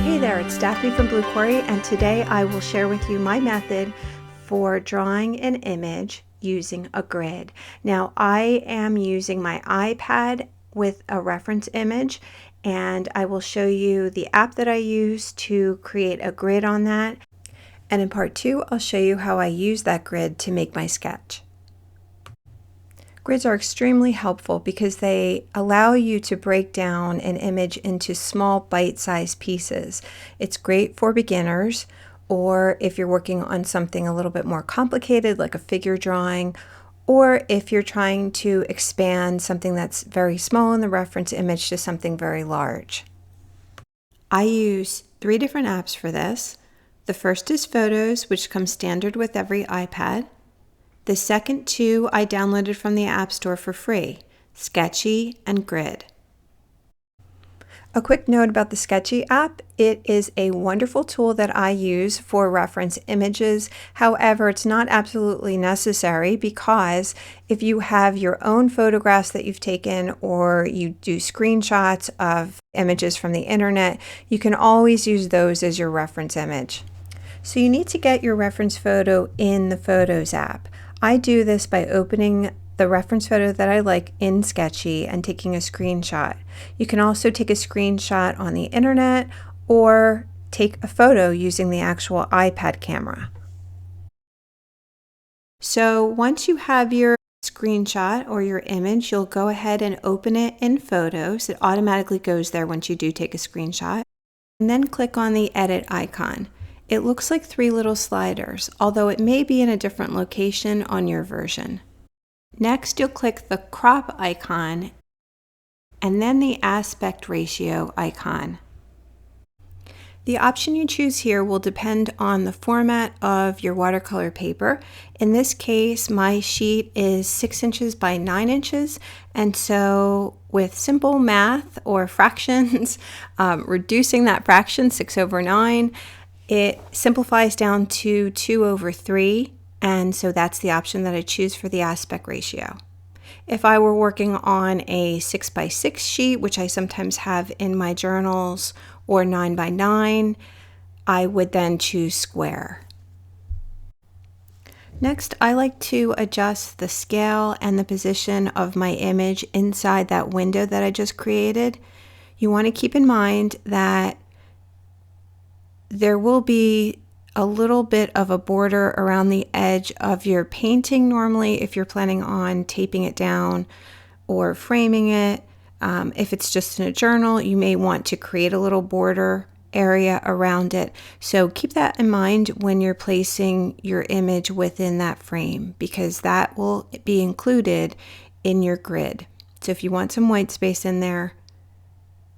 Hey there, it's Daphne from Blue Quarry, and today I will share with you my method for drawing an image using a grid. Now, I am using my iPad with a reference image, and I will show you the app that I use to create a grid on that. And in part 2, I'll show you how I use that grid to make my sketch. Grids are extremely helpful because they allow you to break down an image into small bite-sized pieces. It's great for beginners, or if you're working on something a little bit more complicated like a figure drawing, or if you're trying to expand something that's very small in the reference image to something very large. I use 3 different apps for this. The first is Photos, which comes standard with every iPad. The second 2 I downloaded from the App Store for free, Sktchy and Grid. A quick note about the Sktchy app, it is a wonderful tool that I use for reference images. However, it's not absolutely necessary because if you have your own photographs that you've taken or you do screenshots of images from the internet, you can always use those as your reference image. So you need to get your reference photo in the Photos app. I do this by opening the reference photo that I like in Sktchy and taking a screenshot. You can also take a screenshot on the internet or take a photo using the actual iPad camera. So once you have your screenshot or your image, you'll go ahead and open it in Photos. It automatically goes there once you do take a screenshot. And then click on the edit icon. It looks like 3 little sliders, although it may be in a different location on your version. Next, you'll click the crop icon and then the aspect ratio icon. The option you choose here will depend on the format of your watercolor paper. In this case, my sheet is 6 inches by 9 inches, and so with simple math or fractions, reducing that fraction, 6/9, it simplifies down to 2/3, and so that's the option that I choose for the aspect ratio. If I were working on a 6x6 sheet, which I sometimes have in my journals, or 9x9, I would then choose square. Next, I like to adjust the scale and the position of my image inside that window that I just created. You want to keep in mind that there will be a little bit of a border around the edge of your painting normally if you're planning on taping it down or framing it. If it's just in a journal, you may want to create a little border area around it. So keep that in mind when you're placing your image within that frame, because that will be included in your grid. So if you want some white space in there,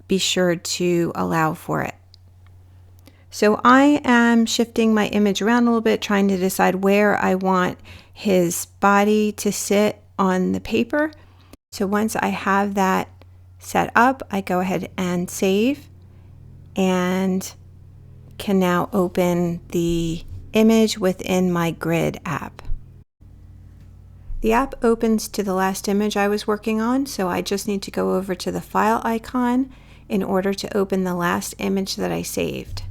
be sure to allow for it. So I am shifting my image around a little bit, trying to decide where I want his body to sit on the paper. So once I have that set up, I go ahead and save and can now open the image within my Grid app. The app opens to the last image I was working on, so I just need to go over to the file icon in order to open the last image that I saved.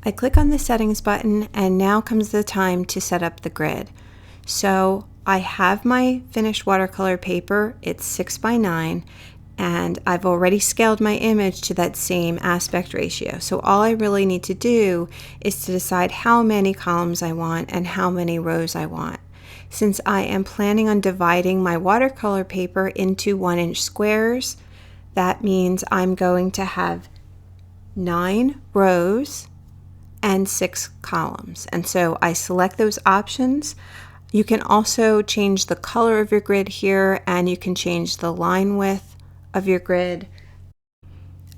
I click on the settings button, and now comes the time to set up the grid. So I have my finished watercolor paper, it's 6x9, and I've already scaled my image to that same aspect ratio. So all I really need to do is to decide how many columns I want and how many rows I want. Since I am planning on dividing my watercolor paper into 1-inch squares, that means I'm going to have 9 rows and 6 columns. And so I select those options. You can also change the color of your grid here, and you can change the line width of your grid.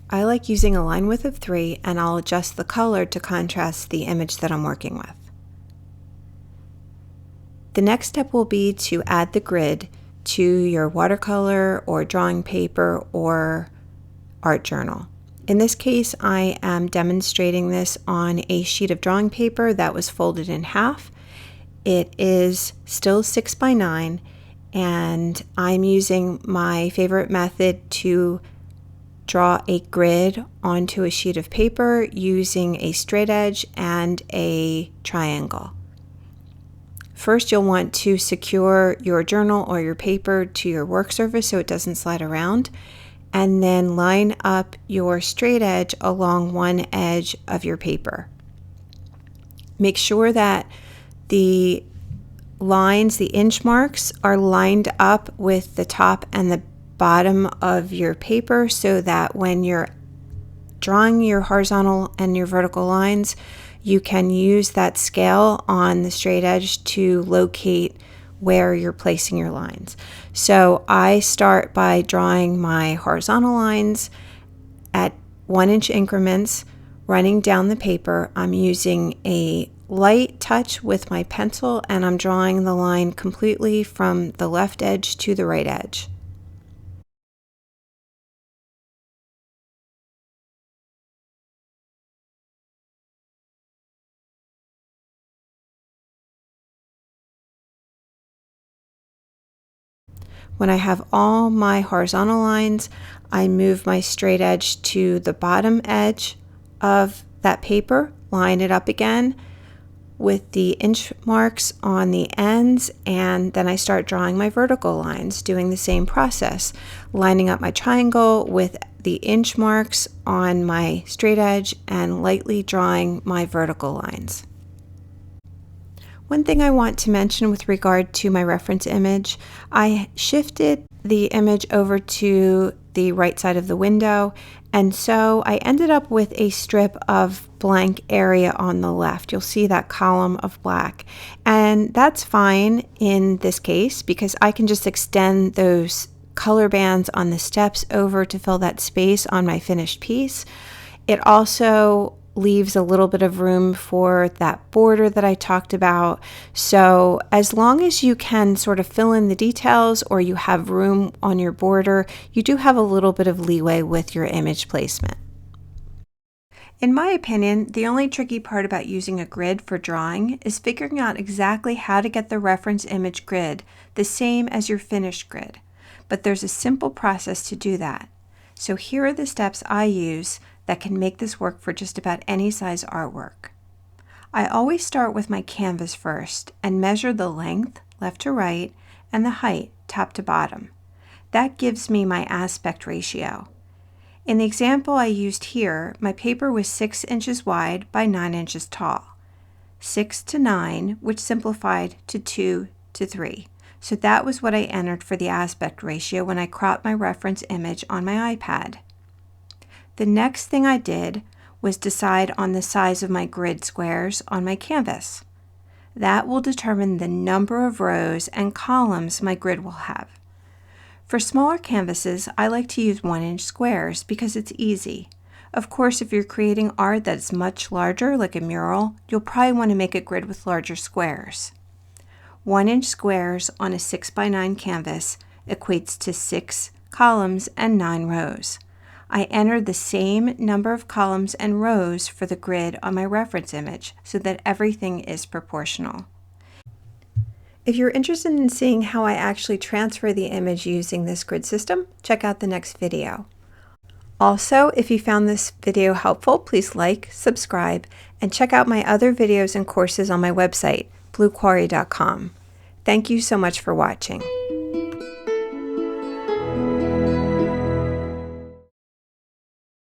I like using a line width of 3, and I'll adjust the color to contrast the image that I'm working with. The next step will be to add the grid to your watercolor or drawing paper or art journal. In this case, I am demonstrating this on a sheet of drawing paper that was folded in half. It is still 6x9, and I'm using my favorite method to draw a grid onto a sheet of paper using a straight edge and a triangle. First, you'll want to secure your journal or your paper to your work surface so it doesn't slide around, and then line up your straight edge along one edge of your paper. Make sure that the lines, the inch marks, are lined up with the top and the bottom of your paper so that when you're drawing your horizontal and your vertical lines, you can use that scale on the straight edge to locate where you're placing your lines. So I start by drawing my horizontal lines at 1-inch increments, running down the paper. I'm using a light touch with my pencil, and I'm drawing the line completely from the left edge to the right edge. When I have all my horizontal lines, I move my straight edge to the bottom edge of that paper, line it up again with the inch marks on the ends, and then I start drawing my vertical lines, doing the same process, lining up my triangle with the inch marks on my straight edge and lightly drawing my vertical lines. One thing I want to mention with regard to my reference image, I shifted the image over to the right side of the window, and so I ended up with a strip of blank area on the left. You'll see that column of black, and that's fine in this case because I can just extend those color bands on the steps over to fill that space on my finished piece. It also leaves a little bit of room for that border that I talked about. So as long as you can sort of fill in the details or you have room on your border, you do have a little bit of leeway with your image placement. In my opinion, the only tricky part about using a grid for drawing is figuring out exactly how to get the reference image grid the same as your finished grid. But there's a simple process to do that. So here are the steps I use that can make this work for just about any size artwork. I always start with my canvas first and measure the length, left to right, and the height, top to bottom. That gives me my aspect ratio. In the example I used here, my paper was 6 inches wide by 9 inches tall. 6 to 9, which simplified to 2 to 3. So that was what I entered for the aspect ratio when I cropped my reference image on my iPad. The next thing I did was decide on the size of my grid squares on my canvas. That will determine the number of rows and columns my grid will have. For smaller canvases, I like to use 1-inch squares because it's easy. Of course, if you're creating art that's much larger, like a mural, you'll probably want to make a grid with larger squares. 1-inch squares on a 6x9 canvas equates to 6 columns and 9 rows. I entered the same number of columns and rows for the grid on my reference image so that everything is proportional. If you're interested in seeing how I actually transfer the image using this grid system, check out the next video. Also, if you found this video helpful, please like, subscribe, and check out my other videos and courses on my website, bluequarry.com. Thank you so much for watching.